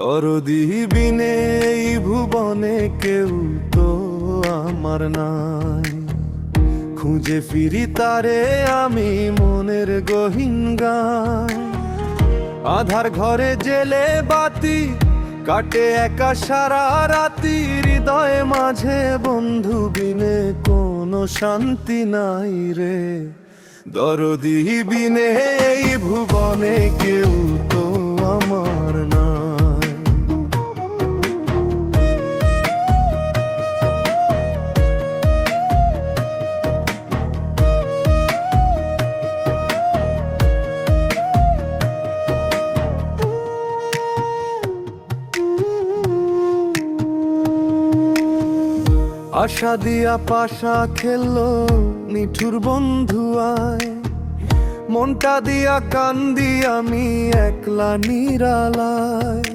দরদি বিনে এই ভুবনে কেউ তো আমার নাই। খুঁজে ফিরি তারে আমি মনের গহীন গায়। আধার ঘরে জেলে বাতি কাটে একা সারা রাতি। হৃদয়ে মাঝে বন্ধু বিনে কোনো শান্তি নাই রে। দরদি বিনে এই ভুবনে কেউ তো আমার নাই। আশা দিয়া পাশা খেললো নিঠুর বন্ধু আয়। মনটা দিয়া কান্দি আমি একলা নিরালায়।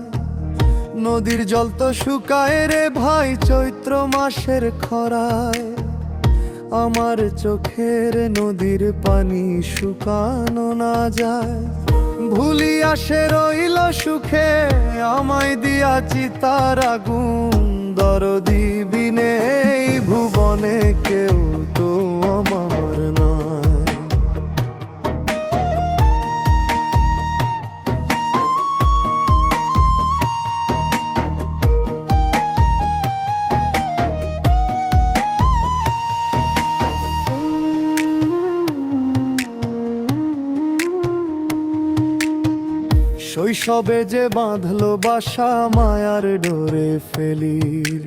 নদীর জল তো শুকায় রে ভাই চৈত্র মাসের খরায়। আমার চোখের নদীর পানি শুকানো না যায়। ভুলি আসে রইল সুখে আমায় দিয়া চিতার আগুন। দরদি বিনে এই ভুবনে কেউ তো আমার নয়। শৈশবে যে বাঁধলো বাসা মায়ার ডোরে ফেলির।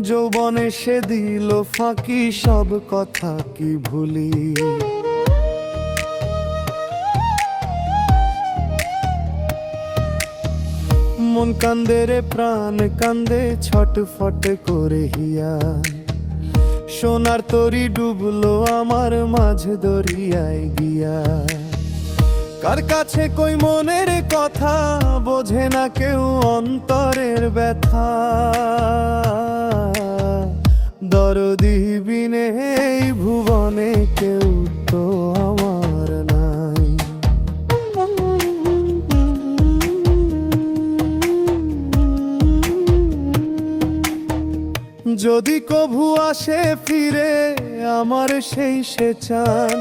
যৌবনে সে দিল ফাঁকি সব কথা কি ভুলি। মন কান্দে রে প্রাণ কান্দে ছটফট করে হিয়া। সোনার তরি ডুবলো আমার মাঝ দরিয়ায় গিয়া। কার কাছে কই মনের কথা বোঝে না কেউ অন্তরের ব্যথা। দরদি বিনে এই ভুবনে কেউ তো আমার নাই। যদি কভু আসে ফিরে আমার সেই সে চান।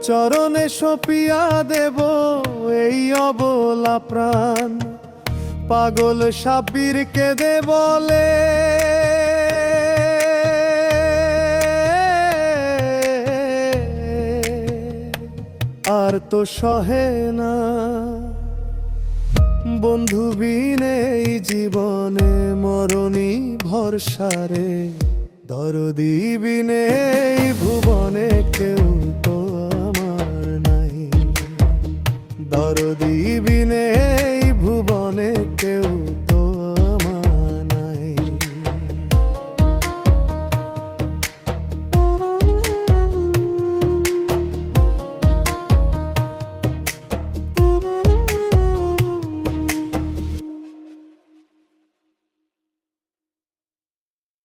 চরণে সপিয়া দেব এই অবলা প্রাণ। পাগল সাবির কেঁদে বলে আর তো সহে না। বন্ধু বিনে এই জীবনে মরণী ভরসারে। দরদি বিনে এই ভুবনে কেউ তো আমার নাই। দরদি বিনে